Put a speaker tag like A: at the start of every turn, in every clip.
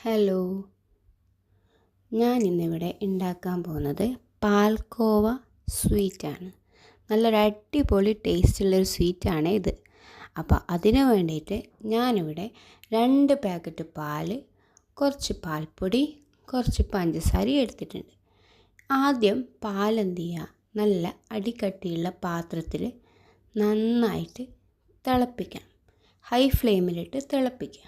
A: Hello, ഞാൻ ഇന്നിവിടെ ഉണ്ടാക്കാൻ പോകുന്നത് പാൽക്കോവ സ്വീറ്റാണ്. നല്ലൊരു അടിപൊളി ടേസ്റ്റുള്ളൊരു സ്വീറ്റാണ് ഇത്. അപ്പോൾ അതിന് വേണ്ടിയിട്ട് ഞാനിവിടെ 2 പാക്കറ്റ് പാൽ, കുറച്ച് പാൽപ്പൊടി, കുറച്ച് പഞ്ചസാര എടുത്തിട്ടുണ്ട്. ആദ്യം പാൽ എന്ത് ചെയ്യുക, നല്ല അടിക്കട്ടിയുള്ള പാത്രത്തിൽ നന്നായിട്ട് തിളപ്പിക്കാം. ഹൈ ഫ്ലെയിമിലിട്ട് തിളപ്പിക്കുക.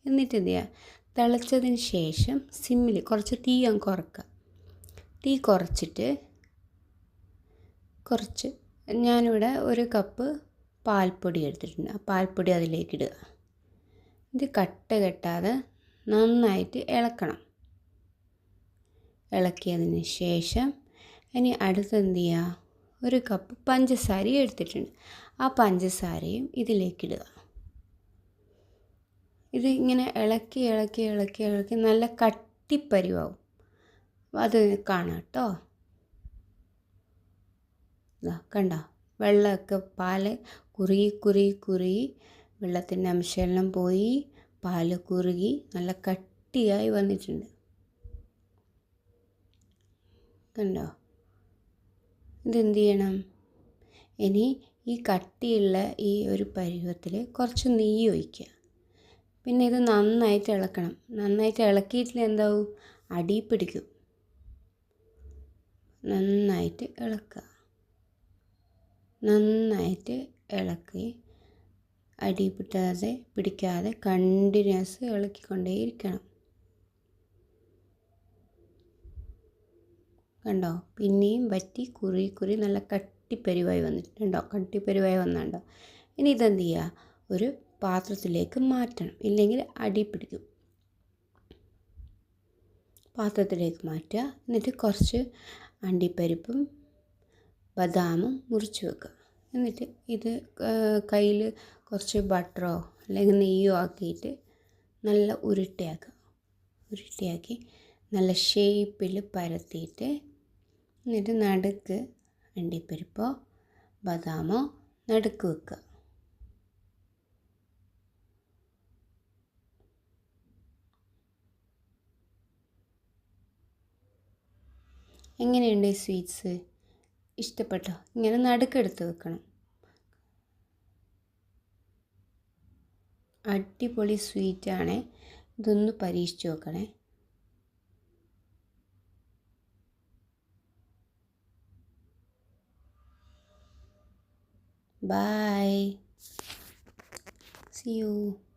A: എന്നിട്ട് എന്ത് ചെയ്യുക, തിളച്ചതിന് ശേഷം സിമ്മിൽ കുറച്ച് തീ കുറക്കുക. തീ കുറച്ചിട്ട് ഞാനിവിടെ 1 കപ്പ് പാൽപ്പൊടി എടുത്തിട്ടുണ്ട്. ആ പാൽപ്പൊടി അതിലേക്ക് ഇടുക. ഇത് കട്ട കെട്ടാതെ നന്നായിട്ട് ഇളക്കണം. ഇളക്കിയതിന് ശേഷം ഇനി അടുത്തെന്ത് ചെയ്യുക, 1 കപ്പ് പഞ്ചസാര എടുത്തിട്ടുണ്ട്. ആ പഞ്ചസാരയും ഇതിലേക്കിടുക. ഇത് ഇങ്ങനെ ഇളക്കി നല്ല കട്ടിപ്പരുവാവും. അത് കാണാം കേട്ടോ. ഇതാ കണ്ടോ, വെള്ളമൊക്കെ പാല് കുറുകി വെള്ളത്തിൻ്റെ അംശമെല്ലാം പോയി പാല് കുറുകി നല്ല കട്ടിയായി വന്നിട്ടുണ്ട്. കണ്ടോ? ഇതെന്ത് ചെയ്യണം, ഇനി ഈ കട്ടിയുള്ള ഈ ഒരു പരുവത്തിൽ കുറച്ച് നെയ്യ് ഒഴിക്കുക. പിന്നെ ഇത് നന്നായിട്ട് ഇളക്കണം. നന്നായിട്ട് ഇളക്കിയിട്ടില്ല എന്താവും, അടി പിടിക്കും. നന്നായിട്ട് ഇളക്കുക. നന്നായിട്ട് ഇളക്കി അടി പിടിക്കാതെ കണ്ടിന്യൂസ് ഇളക്കിക്കൊണ്ടേയിരിക്കണം. കണ്ടോ, പിന്നെയും വറ്റി കുറി നല്ല കട്ടിപ്പരുവായി വന്നിട്ടുണ്ടോ, കട്ടിപ്പരുവായി വന്നുണ്ടോ. ഇനി ഇതെന്ത് ചെയ്യുക, ഒരു പാത്രത്തിലേക്ക് മാറ്റണം, ഇല്ലെങ്കിൽ അടി പിടിക്കും. പാത്രത്തിലേക്ക് മാറ്റുക. എന്നിട്ട് കുറച്ച് അണ്ടിപ്പരിപ്പും ബദാമും മുറിച്ച് വെക്കുക. എന്നിട്ട് ഇത് കയ്യിൽ കുറച്ച് ബട്ടറോ അല്ലെങ്കിൽ നെയ്യോ ആക്കിയിട്ട് നല്ല ഉരുട്ടിയാക്കി നല്ല ഷേപ്പിൽ പരത്തിയിട്ട് എന്നിട്ട് നടുക്ക് അണ്ടിപ്പരിപ്പോ ബദാമോ നടുക്ക് വെക്കുക. എങ്ങനെയുണ്ട് ഈ സ്വീറ്റ്സ്? ഇഷ്ടപ്പെട്ടോ? ഇങ്ങനെ നടുക്കെടുത്ത് വെക്കണം. അടിപൊളി സ്വീറ്റാണ്. ഇതൊന്ന് പരീക്ഷിച്ച് നോക്കണേ. Bye, see you.